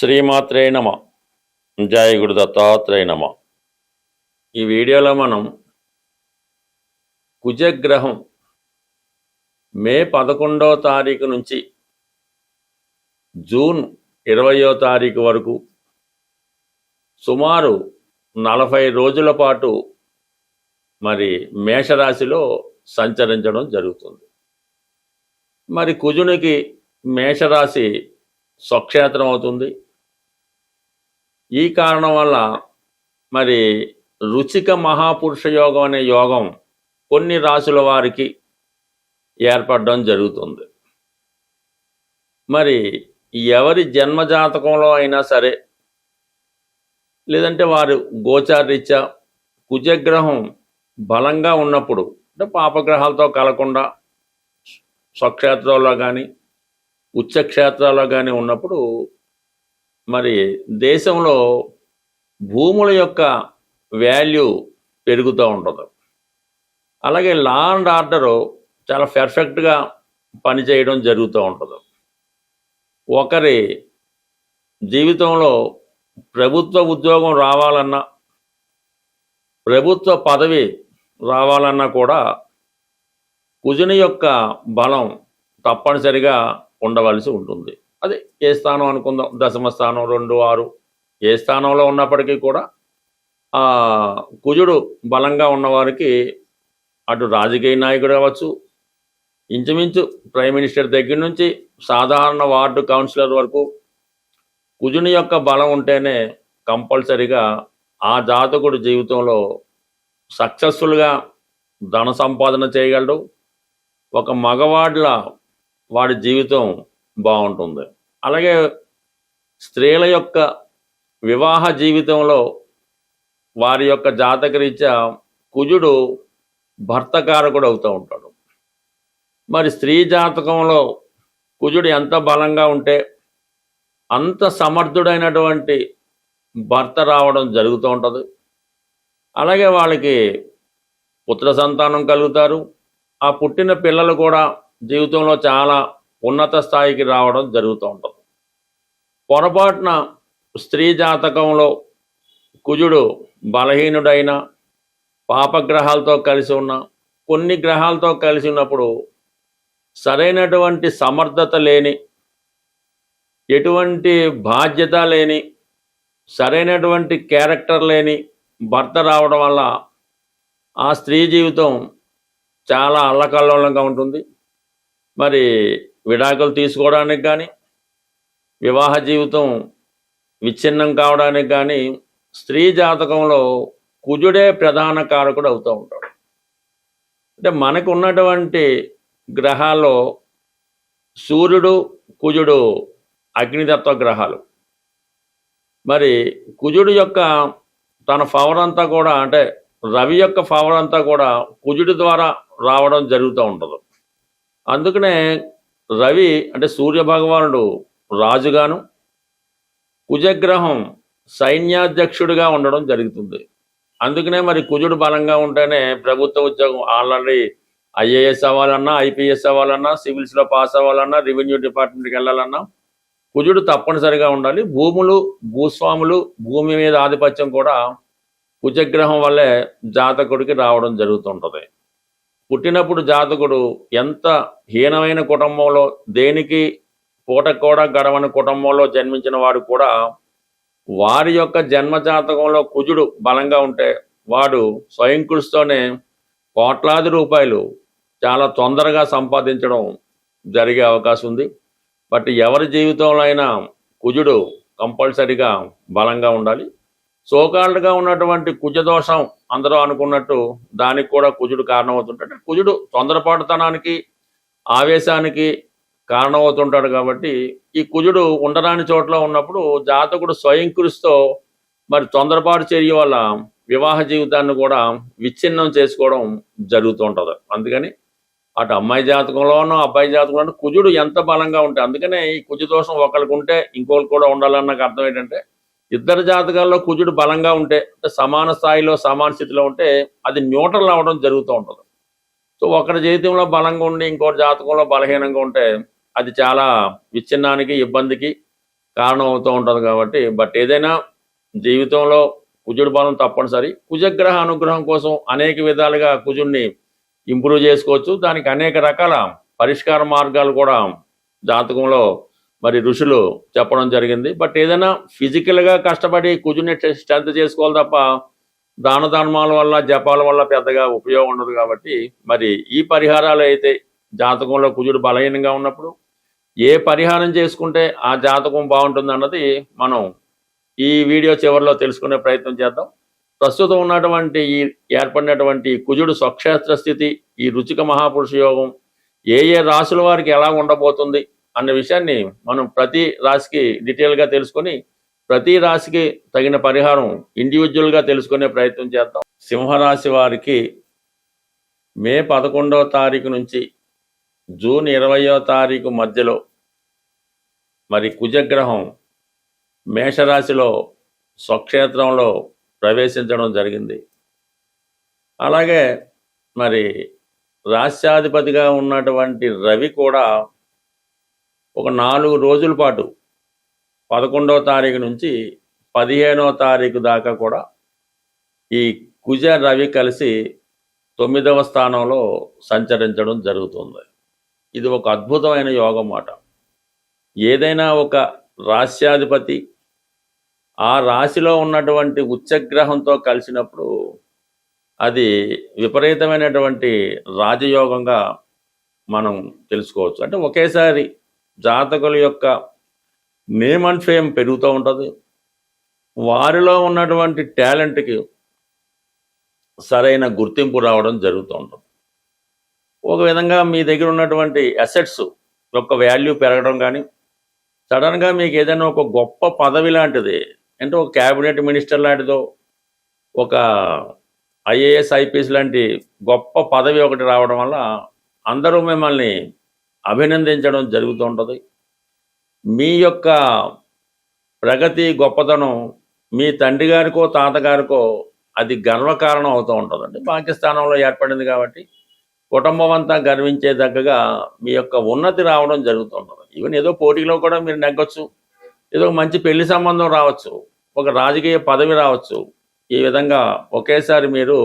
శ్రీమాత్రే నమ. జయ గురు దత్తాత్రేయ నమ. ఈ వీడియోలో మనం కుజగ్రహం మే 11వ తారీఖు నుంచి జూన్ 20వ తారీఖు వరకు సుమారు 40 రోజుల పాటు మరి మేషరాశిలో సంచరించడం జరుగుతుంది. మరి కుజునికి మేషరాశి స్వక్షేత్రం అవుతుంది. ఈ కారణం వల్ల మరి రుచిక మహాపురుష యోగం అనే యోగం కొన్ని రాశుల వారికి ఏర్పడడం జరుగుతుంది. మరి ఎవరి జన్మజాతకంలో అయినా సరే, లేదంటే వారు గోచారరీత్యా కుజగ్రహం బలంగా ఉన్నప్పుడు, అంటే పాపగ్రహాలతో కలకుండా స్వక్షేత్రంలో కానీ ఉచ్చక్షేత్రాల్లో కానీ ఉన్నప్పుడు మరి దేశంలో భూముల యొక్క వాల్యూ పెరుగుతూ ఉంటుంది. అలాగే లా అండ్ ఆర్డరు చాలా పర్ఫెక్ట్గా పనిచేయడం జరుగుతూ ఉంటుంది. ఒకరి జీవితంలో ప్రభుత్వ ఉద్యోగం రావాలన్నా, ప్రభుత్వ పదవి రావాలన్నా కూడా కుజుని యొక్క బలం తప్పనిసరిగా ఉండవలసి ఉంటుంది. అది ఏ స్థానం అనుకుందాం, దశమ స్థానం, 2, 6 ఏ స్థానంలో ఉన్నప్పటికీ కూడా కుజుడు బలంగా ఉన్నవారికి అటు రాజకీయ నాయకుడు అవ్వచ్చు, ఇంచుమించు ప్రైమ్ మినిస్టర్ దగ్గర నుంచి సాధారణ వార్డు కౌన్సిలర్ వరకు కుజుని యొక్క బలం ఉంటేనే కంపల్సరిగా ఆ జాతకుడు జీవితంలో సక్సెస్ఫుల్గా ధన సంపాదన చేయగలడు. ఒక మగవాడ్ల వాడి జీవితం బాగుంటుంది. అలాగే స్త్రీల యొక్క వివాహ జీవితంలో వారి యొక్క జాతకరీత్యా కుజుడు భర్తకారకుడు అవుతూ ఉంటాడు. మరి స్త్రీ జాతకంలో కుజుడు ఎంత బలంగా ఉంటే అంత సమర్థుడైనటువంటి భర్త రావడం జరుగుతూ ఉంటుంది. అలాగే వాళ్ళకి పుత్ర సంతానం కలుగుతారు. ఆ పుట్టిన పిల్లలు కూడా జీవితంలో చాలా ఉన్నత స్థాయికి రావడం జరుగుతూ ఉంటుంది. పొరపాటున స్త్రీ జాతకంలో కుజుడు బలహీనుడైన, పాపగ్రహాలతో కలిసి ఉన్న, కొన్ని గ్రహాలతో కలిసి ఉన్నప్పుడు సరైనటువంటి సమర్థత లేని, ఎటువంటి బాధ్యత లేని, సరైనటువంటి క్యారెక్టర్ లేని భర్త రావడం వల్ల ఆ స్త్రీ జీవితం చాలా అల్లకల్లోలంగా ఉంటుంది. మరి విడాకులు తీసుకోవడానికి కానీ, వివాహ జీవితం విచ్ఛిన్నం కావడానికి కానీ స్త్రీ జాతకంలో కుజుడే ప్రధాన కారకుడు అవుతూ ఉంటాడు. అంటే మనకు ఉన్నటువంటి గ్రహాల్లో సూర్యుడు, కుజుడు అగ్నితత్వ గ్రహాలు. మరి కుజుడు యొక్క తన పవర్ అంతా కూడా, అంటే రవి యొక్క పవర్ అంతా కూడా కుజుడి ద్వారా రావడం జరుగుతూ ఉంటుంది. అందుకనే రవి అంటే సూర్య భగవానుడు రాజుగాను, కుజగ్రహం సైన్యాధ్యక్షుడిగా ఉండడం జరుగుతుంది. అందుకనే మరి కుజుడు బలంగా ఉంటేనే ప్రభుత్వ ఉద్యోగం ఆల్రెడీ ఐఏఎస్ అవ్వాలన్నా, ఐపీఎస్ అవ్వాలన్నా, సివిల్స్లో పాస్ అవ్వాలన్నా, రెవెన్యూ డిపార్ట్మెంట్కి వెళ్ళాలన్నా కుజుడు తప్పనిసరిగా ఉండాలి. భూములు, భూస్వాములు, భూమి మీద ఆధిపత్యం కూడా కుజగ్రహం వల్లే జాతకుడికి రావడం జరుగుతుంటుంది. పుట్టినప్పుడు జాతకుడు ఎంత హీనమైన కుటుంబంలో, దేనికి పూట కూడా గడవని కుటుంబంలో జన్మించిన వాడు కూడా వారి యొక్క జన్మ జాతకంలో కుజుడు బలంగా ఉంటే వాడు స్వయం కృషితోనే కోట్లాది రూపాయలు చాలా తొందరగా సంపాదించడం జరిగే అవకాశం ఉంది. బట్ ఎవరి జీవితంలో అయినా కుజుడు కంపల్సరిగా బలంగా ఉండాలి. సోకాల్డ్గా ఉన్నటువంటి కుజదోషం అందరూ అనుకున్నట్టు దానికి కూడా కుజుడు కారణమవుతుంటాడు. కుజుడు తొందరపాటుతనానికి, ఆవేశానికి కారణమవుతుంటాడు. కాబట్టి ఈ కుజుడు ఉండరాని చోట్ల ఉన్నప్పుడు జాతకుడు స్వయం కృషితో మరి తొందరపాటు చర్య వల్ల వివాహ జీవితాన్ని కూడా విచ్ఛిన్నం చేసుకోవడం జరుగుతూ ఉంటుంది. అందుకని అటు అమ్మాయి జాతకంలోనూ అబ్బాయి జాతకంలోనూ కుజుడు ఎంత బలంగా ఉంటే, అందుకనే ఈ కుజదోషం ఒకరికి ఉంటే ఇంకొకరికి కూడా ఉండాలన్న అర్థం ఏంటంటే, ఇద్దరు జాతకాల్లో కుజుడు బలంగా ఉంటే, సమాన స్థాయిలో సమాన స్థితిలో ఉంటే అది న్యూట్రల్ అవ్వడం జరుగుతూ ఉంటుంది. సో ఒకరి జీవితంలో బలంగా ఉండి ఇంకోటి జాతకంలో బలహీనంగా ఉంటే అది చాలా విచ్ఛిన్నానికి, ఇబ్బందికి, కారణం అవుతూ ఉంటుంది కాబట్టి బట్ ఏదైనా జీవితంలో కుజుడు బలం తప్పనిసరి. కుజగ్రహ అనుగ్రహం కోసం అనేక విధాలుగా కుజుడిని ఇంప్రూవ్ చేసుకోవచ్చు. దానికి అనేక రకాల పరిష్కార మార్గాలు కూడా జాతకంలో మరి ఋషులు చెప్పడం జరిగింది. బట్ ఏదైనా ఫిజికల్గా కష్టపడి కుజుడిని స్ట్రెంత్ చేసుకోవాలి తప్ప దాన ధర్మాల వల్ల జపాల వల్ల పెద్దగా ఉపయోగం ఉండదు. కాబట్టి మరి ఈ పరిహారాలు అయితే జాతకంలో కుజుడు బలహీనంగా ఉన్నప్పుడు ఏ పరిహారం చేసుకుంటే ఆ జాతకం బాగుంటుంది అన్నది మనం ఈ వీడియో చివరిలో తెలుసుకునే ప్రయత్నం చేద్దాం. ప్రస్తుతం ఉన్నటువంటి ఈ ఏర్పడినటువంటి కుజుడు స్వక్షేత్ర స్థితి, ఈ రుచిక మహాపురుష యోగం ఏ ఏ రాశుల వారికి ఎలా ఉండబోతుంది అన్న విషయాన్ని మనం ప్రతి రాశికి డీటెయిల్గా తెలుసుకొని ప్రతి రాశికి తగిన పరిహారం ఇండివిజువల్గా తెలుసుకునే ప్రయత్నం చేద్దాం. సింహరాశి వారికి మే 11వ తారీఖు నుంచి జూన్ 20వ తారీఖు మధ్యలో మరి కుజగ్రహం మేషరాశిలో స్వక్షేత్రంలో ప్రవేశించడం జరిగింది. అలాగే మరి రాశ్యాధిపతిగా ఉన్నటువంటి రవి కూడా ఒక 4 రోజుల పాటు 11వ తారీఖు నుంచి 15వ తారీఖు దాకా కూడా ఈ కుజ రవి కలిసి 9వ స్థానంలో సంచరించడం జరుగుతుంది. ఇది ఒక అద్భుతమైన యోగం మాట. ఏదైనా ఒక రాశ్యాధిపతి ఆ రాశిలో ఉన్నటువంటి ఉచ్చగ్రహంతో కలిసినప్పుడు అది విపరీతమైనటువంటి రాజయోగంగా మనం తెలుసుకోవచ్చు. అంటే ఒకేసారి జాతకుల యొక్క నేమ్ అండ్ ఫేమ్ పెరుగుతూ ఉంటుంది. వారిలో ఉన్నటువంటి టాలెంట్కి సరైన గుర్తింపు రావడం జరుగుతూ ఉంటుంది. ఒక విధంగా మీ దగ్గర ఉన్నటువంటి అసెట్స్ యొక్క వాల్యూ పెరగడం కానీ, సడన్గా మీకు ఏదైనా ఒక గొప్ప పదవి లాంటిది, అంటే ఒక క్యాబినెట్ మినిస్టర్ లాంటిదో, ఒక ఐఏఎస్ ఐపీఎస్ లాంటి గొప్ప పదవి ఒకటి రావడం వల్ల అందరూ మిమ్మల్ని అభినందించడం జరుగుతూ ఉంటుంది. మీ యొక్క ప్రగతి గొప్పతనం మీ తండ్రి గారికో తాతగారికో అది గర్వకారణం అవుతూ ఉంటుందండి. పాకిస్తానంలో ఏర్పడింది కాబట్టి కుటుంబం అంతా గర్వించేదగ్గగా మీ యొక్క ఉన్నతి రావడం జరుగుతూ ఉంటుంది. ఈవెన్ ఏదో పోటీలో కూడా మీరు నెగ్గొచ్చు, ఏదో మంచి పెళ్లి సంబంధం రావచ్చు, ఒక రాజకీయ పదవి రావచ్చు. ఈ విధంగా ఒకేసారి మీరు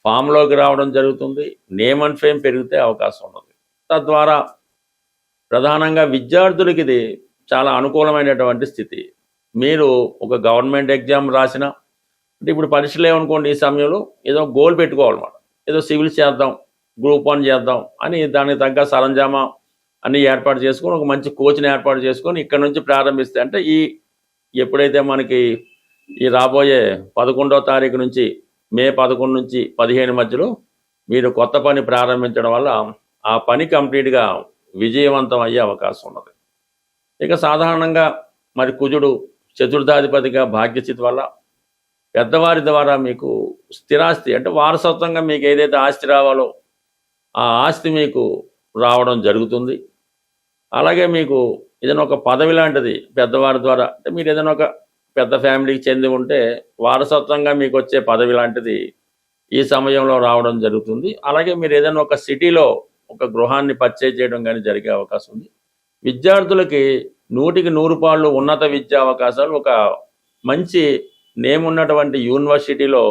ఫామ్లోకి రావడం జరుగుతుంది. నేమ్ అండ్ ఫేమ్ పెరిగితే అవకాశం ఉన్నది. తద్వారా ప్రధానంగా విద్యార్థులకి ఇది చాలా అనుకూలమైనటువంటి స్థితి. మీరు ఒక గవర్నమెంట్ ఎగ్జామ్ రాసినా, అంటే ఇప్పుడు పరీక్షలు ఏమనుకోండి, ఈ సమయంలో ఏదో గోల్ పెట్టుకోవాలన్నమాట. ఏదో సివిల్స్ చేద్దాం, గ్రూప్ 1 చేద్దాం అని దానికి తగ్గ సరంజామా అన్నీ ఏర్పాటు చేసుకొని ఒక మంచి కోచ్ని ఏర్పాటు చేసుకొని ఇక్కడ నుంచి ప్రారంభిస్తే, అంటే ఎప్పుడైతే మనకి ఈ రాబోయే 11వ తారీఖు నుంచి మే 11 నుంచి 15 మధ్యలో మీరు కొత్త పని ప్రారంభించడం వల్ల ఆ పని కంప్లీట్గా విజయవంతం అయ్యే అవకాశం ఉన్నది. ఇక సాధారణంగా మరి కుజుడు చతుర్థాధిపతిగా భాగ్యస్థితి వల్ల పెద్దవారి ద్వారా మీకు స్థిరాస్తి, అంటే వారసత్వంగా మీకు ఏదైతే ఆస్తి రావాలో ఆ ఆస్తి మీకు రావడం జరుగుతుంది. అలాగే మీకు ఏదైనా ఒక పదవి లాంటిది పెద్దవారి ద్వారా, అంటే మీరు ఏదైనా ఒక పెద్ద ఫ్యామిలీకి చెంది ఉంటే వారసత్వంగా మీకు వచ్చే పదవి లాంటిది ఈ సమయంలో రావడం జరుగుతుంది. అలాగే మీరు ఏదైనా ఒక సిటీలో ఒక గృహాన్ని పర్చేజ్ చేయడం కానీ జరిగే అవకాశం ఉంది. విద్యార్థులకి 100కి 100 పాళ్ళు ఉన్నత విద్యా అవకాశాలు, ఒక మంచి నేమ్ ఉన్నటువంటి యూనివర్సిటీలో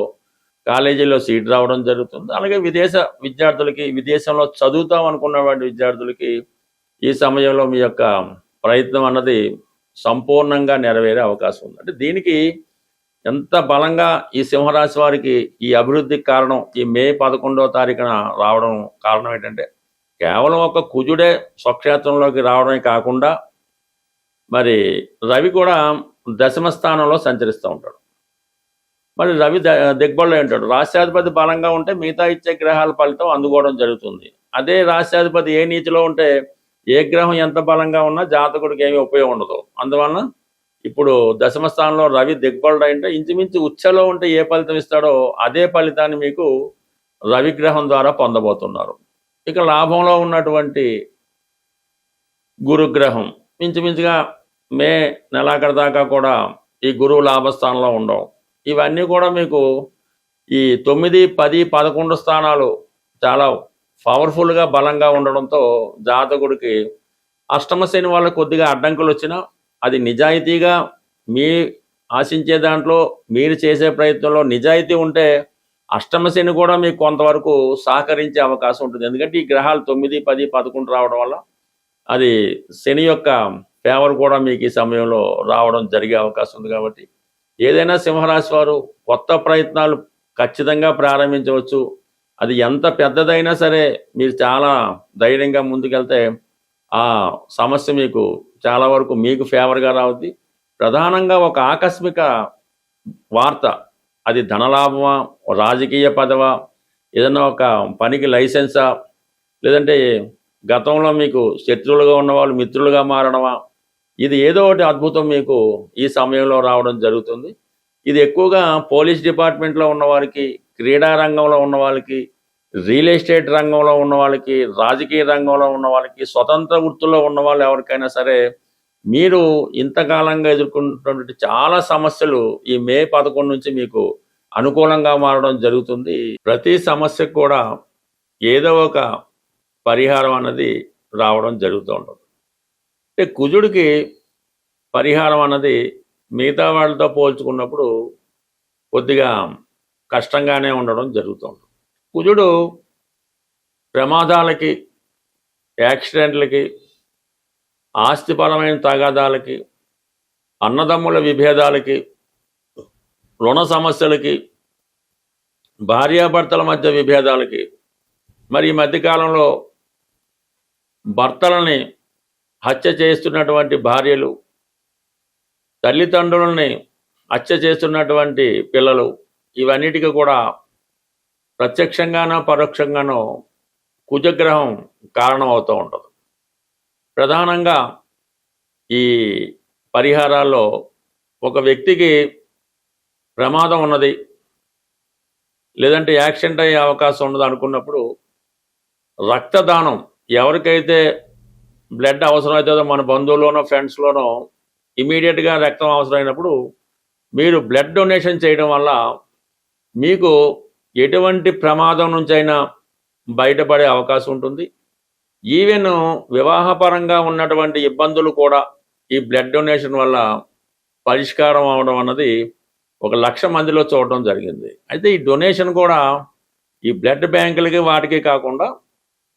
కాలేజీలో సీట్ రావడం జరుగుతుంది. అలాగే విదేశ విద్యార్థులకి, విదేశంలో చదువుతాం అనుకున్నటువంటి విద్యార్థులకి ఈ సమయంలో మీ యొక్క ప్రయత్నం అన్నది సంపూర్ణంగా నెరవేరే అవకాశం ఉంది. అంటే దీనికి ఎంత బలంగా ఈ సింహరాశి వారికి ఈ అభివృద్ధికి కారణం ఈ మే 11వ తారీఖున రావడం కారణం ఏంటంటే, కేవలం ఒక కుజుడే స్వక్షేత్రంలోకి రావడమే కాకుండా మరి రవి కూడా 10వ స్థానంలో సంచరిస్తూ ఉంటాడు. మరి రవి దిగ్బల్లో ఉంటాడు. రాశ్యాధిపతి బలంగా ఉంటే మిగతా ఇచ్చే గ్రహాల ఫలితం అందుకోవడం జరుగుతుంది. అదే రాశ్యాధిపతి ఏ నీతిలో ఉంటే ఏ గ్రహం ఎంత బలంగా ఉన్నా జాతకుడికి ఏమీ ఉపయోగం ఉండదు. అందువలన ఇప్పుడు 10వ స్థానంలో రవి దిగ్బలుడు అంటే ఇంచుమించు ఉచ్చలో ఉంటే ఏ ఫలితం ఇస్తాడో అదే ఫలితాన్ని మీకు రవిగ్రహం ద్వారా పొందబోతున్నారు. ఇక లాభంలో ఉన్నటువంటి గురుగ్రహం ఇంచుమించుగా మే నెలాఖరు దాకా కూడా ఈ గురువు లాభస్థానంలో ఉండవు. ఇవన్నీ కూడా మీకు ఈ 9, 10, 11 స్థానాలు చాలా పవర్ఫుల్గా బలంగా ఉండడంతో జాతకుడికి అష్టమ శని వల్ల కొద్దిగా అడ్డంకులు వచ్చినా అది నిజాయితీగా మీ ఆశించే దాంట్లో మీరు చేసే ప్రయత్నంలో నిజాయితీ ఉంటే అష్టమ శని కూడా మీకు కొంతవరకు సహకరించే అవకాశం ఉంటుంది. ఎందుకంటే ఈ గ్రహాలు 9, 10, 11 రావడం వల్ల అది శని యొక్క ఫేవర్ కూడా మీకు ఈ సమయంలో రావడం జరిగే అవకాశం ఉంది. కాబట్టి ఏదైనా సింహరాశి వారు కొత్త ప్రయత్నాలు ఖచ్చితంగా ప్రారంభించవచ్చు. అది ఎంత పెద్దదైనా సరే మీరు చాలా ధైర్యంగా ముందుకెళ్తే ఆ సమస్య మీకు చాలా వరకు మీకు ఫేవర్గా రావుద్ది. ప్రధానంగా ఒక ఆకస్మిక వార్త, అది ధనలాభమా, రాజకీయ పదవా, ఏదైనా ఒక పనికి లైసెన్సా, లేదంటే గతంలో మీకు శత్రువులుగా ఉన్నవాళ్ళు మిత్రులుగా మారడమా, ఇది ఏదో ఒకటి అద్భుతం మీకు ఈ సమయంలో రావడం జరుగుతుంది. ఇది ఎక్కువగా పోలీస్ డిపార్ట్మెంట్లో ఉన్న వారికి, క్రీడా రంగంలో ఉన్న వాళ్ళకి, రియల్ ఎస్టేట్ రంగంలో ఉన్న వాళ్ళకి, రాజకీయ రంగంలో ఉన్న వాళ్ళకి, స్వతంత్ర వృత్తుల్లో ఉన్న వాళ్ళు ఎవరికైనా సరే మీరు ఇంతకాలంగా ఎదుర్కొంటున్నటువంటి చాలా సమస్యలు ఈ మే 11 నుంచి మీకు అనుకూలంగా మారడం జరుగుతుంది. ప్రతి సమస్యకు కూడా ఏదో ఒక పరిహారం అన్నది రావడం జరుగుతూ ఉంటుంది. అంటే కుజుడికి పరిహారం అన్నది మిగతా వాళ్ళతో పోల్చుకున్నప్పుడు కొద్దిగా కష్టంగానే ఉండడం జరుగుతుంది. కుజుడు ప్రమాదాలకి, యాక్సిడెంట్లకి, ఆస్తిపరమైన తగాదాలకి, అన్నదమ్ముల విభేదాలకి, రుణ సమస్యలకి, భార్యాభర్తల మధ్య విభేదాలకి, మరి ఈ మధ్యకాలంలో భర్తలని హత్య చేస్తున్నటువంటి భార్యలు, తల్లిదండ్రులని హత్య చేస్తున్నటువంటి పిల్లలు, ఇవన్నిటికీ కూడా ప్రత్యక్షంగానో పరోక్షంగానో కుజగ్రహం కారణం అవుతూ ఉంటుంది. ప్రధానంగా ఈ పరిహారాల్లో ఒక వ్యక్తికి ప్రమాదం ఉన్నది, లేదంటే యాక్సిడెంట్ అయ్యే అవకాశం ఉన్నది అనుకున్నప్పుడు రక్తదానం, ఎవరికైతే బ్లడ్ అవసరం అవుతుందో మన బంధువుల్లోనో ఫ్రెండ్స్లోనో ఇమీడియట్గా రక్తం అవసరమైనప్పుడు మీరు బ్లడ్ డొనేషన్ చేయడం వల్ల మీకు ఎటువంటి ప్రమాదం నుంచైనా బయటపడే అవకాశం ఉంటుంది. ఈవెన్ వివాహపరంగా ఉన్నటువంటి ఇబ్బందులు కూడా ఈ బ్లడ్ డొనేషన్ వల్ల పరిష్కారం అవడం అన్నది 1,00,000 మందిలో చూడటం జరిగింది. అయితే ఈ డొనేషన్ కూడా ఈ బ్లడ్ బ్యాంకులకి వాటికి కాకుండా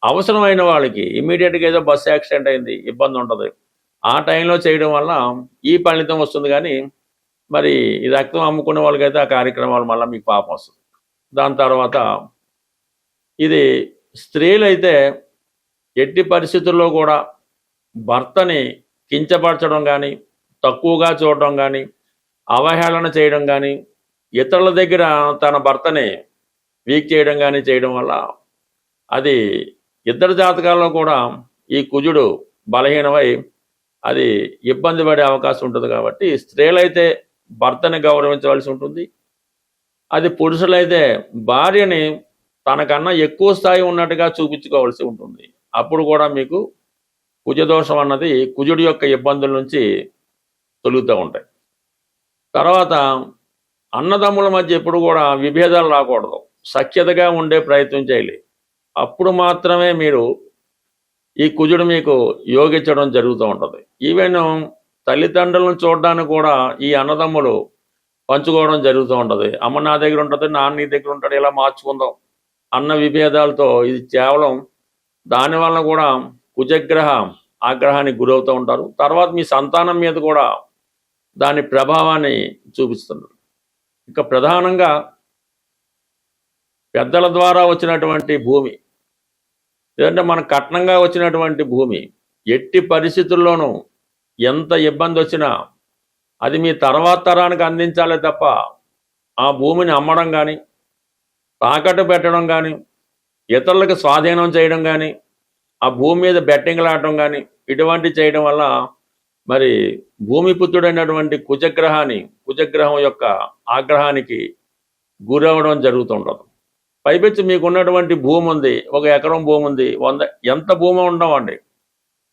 అవసరమైన వాళ్ళకి, ఇమీడియట్గా ఏదో బస్సు యాక్సిడెంట్ అయింది, ఇబ్బంది ఉంటుంది, ఆ టైంలో చేయడం వల్ల ఈ ఫలితం వస్తుంది. కానీ మరి ఈ రక్తం అమ్ముకునే వాళ్ళకైతే ఆ కార్యక్రమాలు మళ్ళీ మీకు పాపం వస్తుంది. దాని తర్వాత ఇది స్త్రీలైతే ఎట్టి పరిస్థితుల్లో కూడా భర్తని కించపరచడం కానీ, తక్కువగా చూడడం కానీ, అవహేళన చేయడం కానీ, ఇతరుల దగ్గర తన భర్తని వీక్ చేయడం కానీ చేయడం వల్ల అది ఇద్దరు జాతకాల్లో కూడా ఈ కుజుడు బలహీనమై అది ఇబ్బంది పడే అవకాశం ఉంటుంది. కాబట్టి స్త్రీలైతే భర్తని గౌరవించవలసి ఉంటుంది. అది పురుషులైతే భార్యని తనకన్నా ఎక్కువ స్థాయి ఉన్నట్టుగా చూపించుకోవాల్సి ఉంటుంది. అప్పుడు కూడా మీకు కుజదోషం అన్నది కుజుడి యొక్క ఇబ్బందుల నుంచి తొలుగుతూ ఉంటాయి. తర్వాత అన్నదమ్ముల మధ్య ఎప్పుడు కూడా విభేదాలు రాకూడదు, సఖ్యతగా ఉండే ప్రయత్నం చేయాలి. అప్పుడు మాత్రమే మీరు ఈ కుజుడు మీకు యోగించడం జరుగుతూ ఉంటుంది. ఈవెన్ తల్లిదండ్రులను చూడడానికి కూడా ఈ అన్నదమ్ములు పంచుకోవడం జరుగుతూ ఉంటుంది. అమ్మ నా దగ్గర ఉంటుంది, నాన్న నీ దగ్గర ఉంటాడు, ఇలా మార్చుకుందాం అన్న విభేదాలతో ఇది కేవలం దానివల్ల కూడా కుజగ్రహ ఆగ్రహానికి గురవుతూ ఉంటారు. తర్వాత మీ సంతానం మీద కూడా దాని ప్రభావాన్ని చూపిస్తున్నారు. ఇక ప్రధానంగా పెద్దల ద్వారా వచ్చినటువంటి భూమి, లేదంటే మన కట్నంగా వచ్చినటువంటి భూమి, ఎట్టి పరిస్థితుల్లోనూ ఎంత ఇబ్బంది వచ్చినా అది మీ తర్వాత తరానికి అందించాలే తప్ప ఆ భూమిని అమ్మడం కానీ, తాకట్టు పెట్టడం కానీ, ఇతరులకు స్వాధీనం చేయడం కానీ, ఆ భూమి మీద బెట్టింగ్లు ఆడటం కానీ, ఇటువంటి చేయడం వల్ల మరి భూమిపుత్రుడైనటువంటి కుజగ్రహం యొక్క ఆగ్రహానికి గురవడం జరుగుతుంటుంది. పైపెచ్చి మీకున్నటువంటి భూమి ఉంది, 1 ఎకరం భూమి ఉంది, 100 ఎంత భూమి ఉండవండి,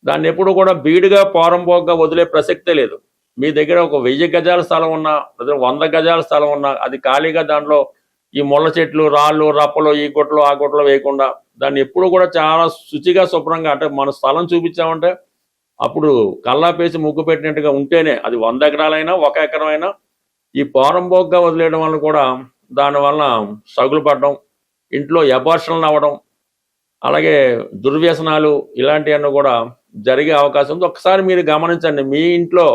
దాన్ని ఎప్పుడు కూడా బీడుగా పోరంపోగ్గా వదిలే ప్రసక్తే లేదు. మీ దగ్గర ఒక 1000 గజాల స్థలం ఉన్నా, లేదా 100 గజాల స్థలం ఉన్నా, అది ఖాళీగా దాంట్లో ఈ ముళ్ళ చెట్లు, రాళ్ళు, రప్పలు, ఈ గుట్టలు ఆ గుట్టలు వేయకుండా దాన్ని ఎప్పుడు కూడా చాలా శుచిగా శుభ్రంగా, అంటే మన స్థలం చూపించామంటే అప్పుడు కల్లాపేసి ముగ్గు పెట్టినట్టుగా ఉంటేనే అది 100 ఎకరాలైనా 1 ఎకరం అయినా ఈ పోరంబోగ్గా వదిలేయడం వల్ల కూడా దానివల్ల సగులు పడడం, ఇంట్లో అబార్షన్లు అవ్వడం, అలాగే దుర్వ్యసనాలు ఇలాంటివన్నీ కూడా జరిగే అవకాశం ఉంది. ఒకసారి మీరు గమనించండి, మీ ఇంట్లో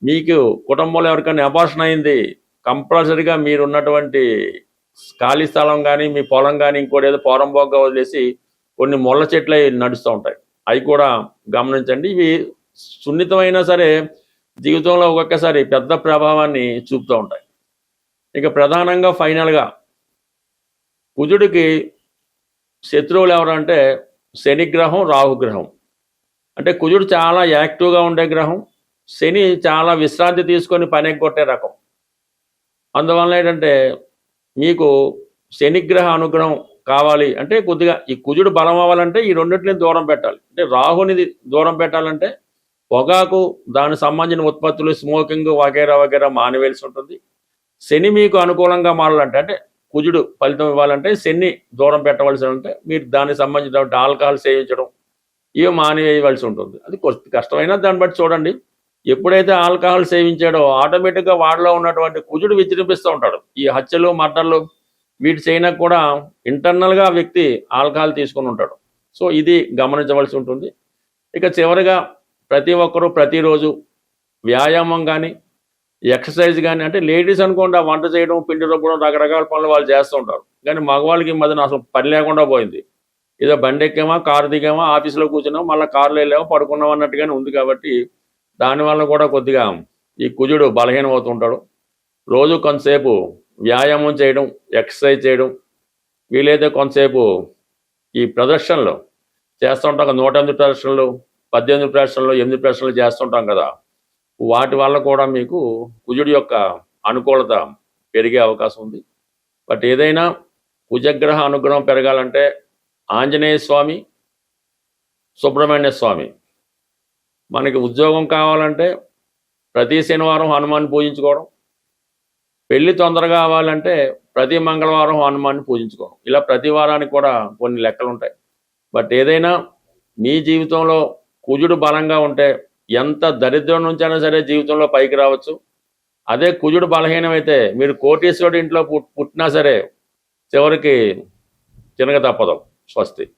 మీకు కుటుంబంలో ఎవరికైనా అబార్షన్ అయింది, కంపల్సరిగా మీరు ఉన్నటువంటి ఖాళీ స్థలం కానీ మీ పొలం కానీ ఇంకోటి ఏదో పోరంబోగ్గా వదిలేసి కొన్ని ముళ్ళ చెట్లు అవి నడుస్తూ ఉంటాయి. అవి కూడా గమనించండి. ఇవి సున్నితమైనా సరే జీవితంలో ఒక్కొక్కసారి పెద్ద ప్రభావాన్ని చూపుతూ ఉంటాయి. ఇక ప్రధానంగా ఫైనల్గా కుజుడికి శత్రువులు ఎవరంటే శనిగ్రహం, రాహుగ్రహం. అంటే కుజుడు చాలా యాక్టివ్గా ఉండే గ్రహం, శని చాలా విశ్రాంతి తీసుకొని పని ఎగ్గొట్టే రకం. అందువల్ల ఏంటంటే మీకు శనిగ్రహ అనుగ్రహం కావాలి అంటే కొద్దిగా ఈ కుజుడు బలం అవ్వాలంటే ఈ రెండింటిని దూరం పెట్టాలి. అంటే రాహుని దూరం పెట్టాలంటే పొగాకు, దానికి సంబంధించిన ఉత్పత్తులు, స్మోకింగ్ వగేరా వగేరా మానివేయాల్సి ఉంటుంది. శని మీకు అనుకూలంగా మారాలంటే అంటే కుజుడు ఫలితం ఇవ్వాలంటే శని దూరం పెట్టవలసి ఉంటే మీరు దానికి సంబంధించిన ఆల్కహాల్ సేవించడం ఇవి మానివేయవలసి ఉంటుంది. అది కష్టమైనా దాన్ని బట్టి చూడండి. ఎప్పుడైతే ఆల్కహాల్ సేవించాడో ఆటోమేటిక్గా వాడిలో ఉన్నటువంటి కుజుడు విజృంభిస్తూ ఉంటాడు. ఈ హత్యలు, మర్డర్లు వీటి చేయనా కూడా ఇంటర్నల్గా వ్యక్తి ఆల్కహాల్ తీసుకుని ఉంటాడు. సో ఇది గమనించవలసి ఉంటుంది. ఇక చివరిగా ప్రతి ఒక్కరూ ప్రతిరోజు వ్యాయామం కానీ ఎక్సర్సైజ్ కానీ, అంటే లేడీస్ అనుకోండి ఆ వంట చేయడం, పిండి రుబ్బడం, రకరకాల పనులు వాళ్ళు చేస్తూ ఉంటారు. కానీ మగవాళ్ళకి ఈ మధ్యన అసలు పని లేకుండా పోయింది. ఏదో బండి ఎక్కామా, కారు దిగామా, ఆఫీస్లో కూర్చున్నామా, మళ్ళీ కారులో వెళ్ళామా, పడుకున్నాం అన్నట్టుగానే ఉంది. కాబట్టి దానివల్ల కూడా కొద్దిగా ఈ కుజుడు బలహీనం అవుతుంటాడు. రోజు కొంతసేపు వ్యాయామం చేయడం, ఎక్సర్సైజ్ చేయడం, వీలైతే కొంతసేపు ఈ ప్రదర్శనలు చేస్తుంటాం కదా, 108 ప్రదర్శనలు, 18 ప్రదర్శనలు, 8 ప్రదర్శనలు చేస్తుంటాం కదా, వాటి వల్ల కూడా మీకు కుజుడి యొక్క అనుకూలత పెరిగే అవకాశం ఉంది. బట్ ఏదైనా కుజగ్రహ అనుగ్రహం పెరగాలంటే ఆంజనేయ స్వామి, సుబ్రహ్మణ్య స్వామి. మనకి ఉద్యోగం కావాలంటే ప్రతి శనివారం హనుమాన్ని పూజించుకోవడం, పెళ్లి తొందరగా అవ్వాలంటే ప్రతి మంగళవారం హనుమాన్ని పూజించుకోవడం. ఇలా ప్రతి వారానికి కూడా కొన్ని లెక్కలు ఉంటాయి. బట్ ఏదైనా మీ జీవితంలో కుజుడు బలంగా ఉంటే ఎంత దరిద్రం నుంచైనా సరే జీవితంలో పైకి రావచ్చు. అదే కుజుడు బలహీనమైతే మీరు కోటీశ్వరుడి ఇంట్లో పుట్టినా సరే చివరికి తినక తప్పదు. స్వస్తి.